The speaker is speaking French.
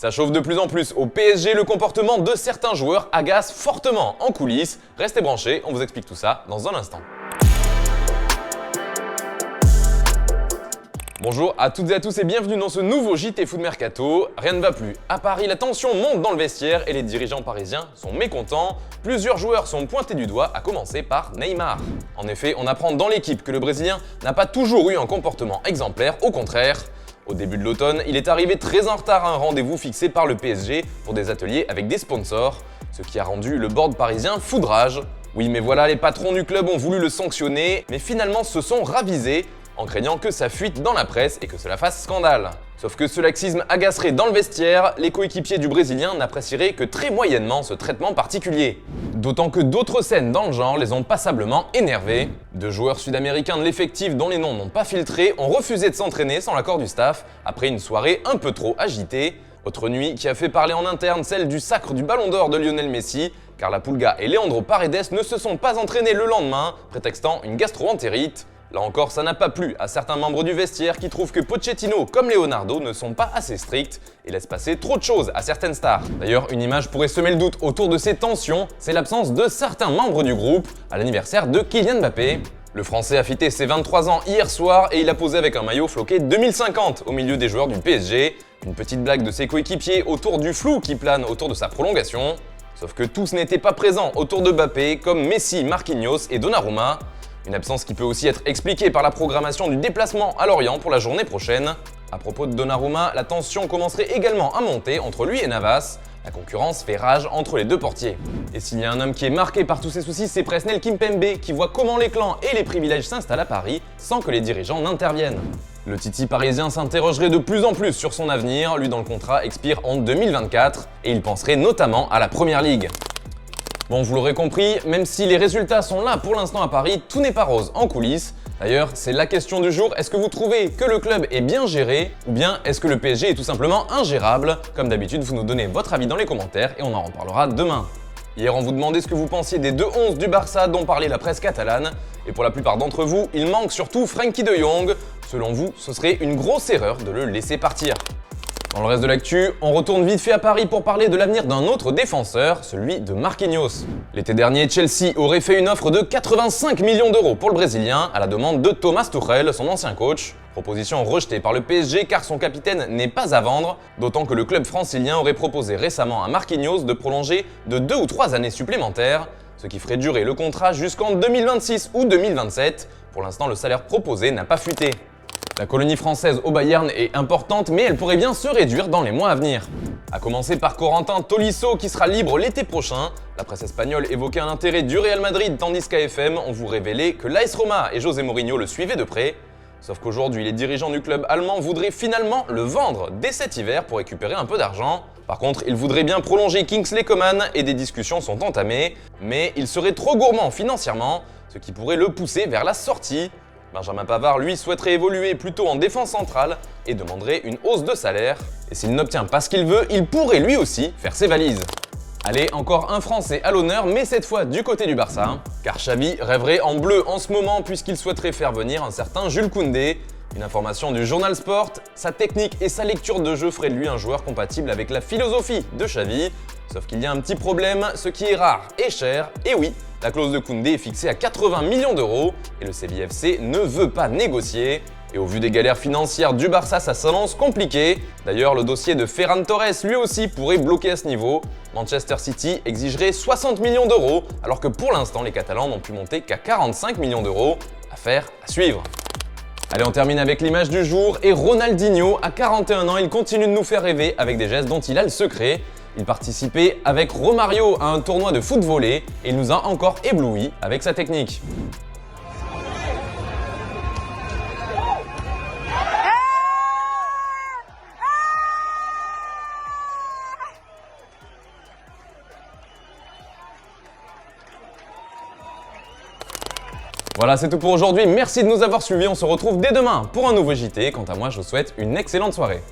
Ça chauffe de plus en plus au PSG, le comportement de certains joueurs agace fortement en coulisses. Restez branchés, on vous explique tout ça dans un instant. Bonjour à toutes et à tous et bienvenue dans ce nouveau JT Foot Mercato. Rien ne va plus. À Paris, la tension monte dans le vestiaire et les dirigeants parisiens sont mécontents. Plusieurs joueurs sont pointés du doigt, à commencer par Neymar. En effet, on apprend dans l'équipe que le Brésilien n'a pas toujours eu un comportement exemplaire, au contraire. Au début de l'automne, il est arrivé très en retard à un rendez-vous fixé par le PSG pour des ateliers avec des sponsors, ce qui a rendu le board parisien foudrage. Oui, mais voilà, les patrons du club ont voulu le sanctionner, mais finalement se sont ravisés en craignant que ça fuite dans la presse et que cela fasse scandale. Sauf que ce laxisme agacerait dans le vestiaire, les coéquipiers du Brésilien n'apprécieraient que très moyennement ce traitement particulier. D'autant que d'autres scènes dans le genre les ont passablement énervés. Deux joueurs sud-américains de l'effectif dont les noms n'ont pas filtré ont refusé de s'entraîner sans l'accord du staff après une soirée un peu trop agitée. Autre nuit qui a fait parler en interne, celle du sacre du Ballon d'Or de Lionel Messi, car la Pulga et Leandro Paredes ne se sont pas entraînés le lendemain, prétextant une gastro-entérite. Là encore, ça n'a pas plu à certains membres du vestiaire qui trouvent que Pochettino comme Leonardo ne sont pas assez stricts et laissent passer trop de choses à certaines stars. D'ailleurs, une image pourrait semer le doute autour de ces tensions, c'est l'absence de certains membres du groupe à l'anniversaire de Kylian Mbappé. Le Français a fêté ses 23 ans hier soir et il a posé avec un maillot floqué 2050 au milieu des joueurs du PSG. Une petite blague de ses coéquipiers autour du flou qui plane autour de sa prolongation. Sauf que tous n'étaient pas présents autour de Mbappé comme Messi, Marquinhos et Donnarumma. Une absence qui peut aussi être expliquée par la programmation du déplacement à Lorient pour la journée prochaine. À propos de Donnarumma, la tension commencerait également à monter entre lui et Navas. La concurrence fait rage entre les deux portiers. Et s'il y a un homme qui est marqué par tous ces soucis, c'est Presnel Kimpembe qui voit comment les clans et les privilèges s'installent à Paris sans que les dirigeants n'interviennent. Le Titi parisien s'interrogerait de plus en plus sur son avenir, lui dont le contrat expire en 2024, et il penserait notamment à la Première Ligue. Bon, vous l'aurez compris, même si les résultats sont là pour l'instant à Paris, tout n'est pas rose en coulisses. D'ailleurs, c'est la question du jour, est-ce que vous trouvez que le club est bien géré ou bien est-ce que le PSG est tout simplement ingérable? Comme d'habitude, vous nous donnez votre avis dans les commentaires et on en reparlera demain. Hier, on vous demandait ce que vous pensiez des 2-11 du Barça dont parlait la presse catalane. Et pour la plupart d'entre vous, il manque surtout Frenkie de Jong. Selon vous, ce serait une grosse erreur de le laisser partir. Dans le reste de l'actu, on retourne vite fait à Paris pour parler de l'avenir d'un autre défenseur, celui de Marquinhos. L'été dernier, Chelsea aurait fait une offre de 85 millions d'euros pour le Brésilien à la demande de Thomas Tuchel, son ancien coach. Proposition rejetée par le PSG car son capitaine n'est pas à vendre, d'autant que le club francilien aurait proposé récemment à Marquinhos de prolonger de 2 ou 3 années supplémentaires, ce qui ferait durer le contrat jusqu'en 2026 ou 2027. Pour l'instant, le salaire proposé n'a pas fuité. La colonie française au Bayern est importante, mais elle pourrait bien se réduire dans les mois à venir. A commencer par Corentin Tolisso qui sera libre l'été prochain. La presse espagnole évoquait un intérêt du Real Madrid, tandis qu'AFM on vous révélait que l'AS Roma et José Mourinho le suivaient de près. Sauf qu'aujourd'hui, les dirigeants du club allemand voudraient finalement le vendre dès cet hiver pour récupérer un peu d'argent. Par contre, ils voudraient bien prolonger Kingsley Coman et des discussions sont entamées, mais il serait trop gourmand financièrement, ce qui pourrait le pousser vers la sortie. Benjamin Pavard, lui, souhaiterait évoluer plutôt en défense centrale et demanderait une hausse de salaire. Et s'il n'obtient pas ce qu'il veut, il pourrait lui aussi faire ses valises. Allez, encore un Français à l'honneur, mais cette fois du côté du Barça. Car Xavi rêverait en bleu en ce moment puisqu'il souhaiterait faire venir un certain Jules Koundé. Une information du Journal Sport, sa technique et sa lecture de jeu feraient de lui un joueur compatible avec la philosophie de Xavi. Sauf qu'il y a un petit problème, ce qui est rare et cher, et oui, la clause de Koundé est fixée à 80 millions d'euros et le CBFC ne veut pas négocier. Et au vu des galères financières du Barça, ça s'annonce compliqué. D'ailleurs, le dossier de Ferran Torres, lui aussi, pourrait bloquer à ce niveau. Manchester City exigerait 60 millions d'euros, alors que pour l'instant, les Catalans n'ont pu monter qu'à 45 millions d'euros. Affaire à suivre. Allez, on termine avec l'image du jour et Ronaldinho, à 41 ans, il continue de nous faire rêver avec des gestes dont il a le secret. Il participait avec Romario à un tournoi de foot volley et il nous a encore éblouis avec sa technique. Voilà, c'est tout pour aujourd'hui. Merci de nous avoir suivis. On se retrouve dès demain pour un nouveau JT. Quant à moi, je vous souhaite une excellente soirée.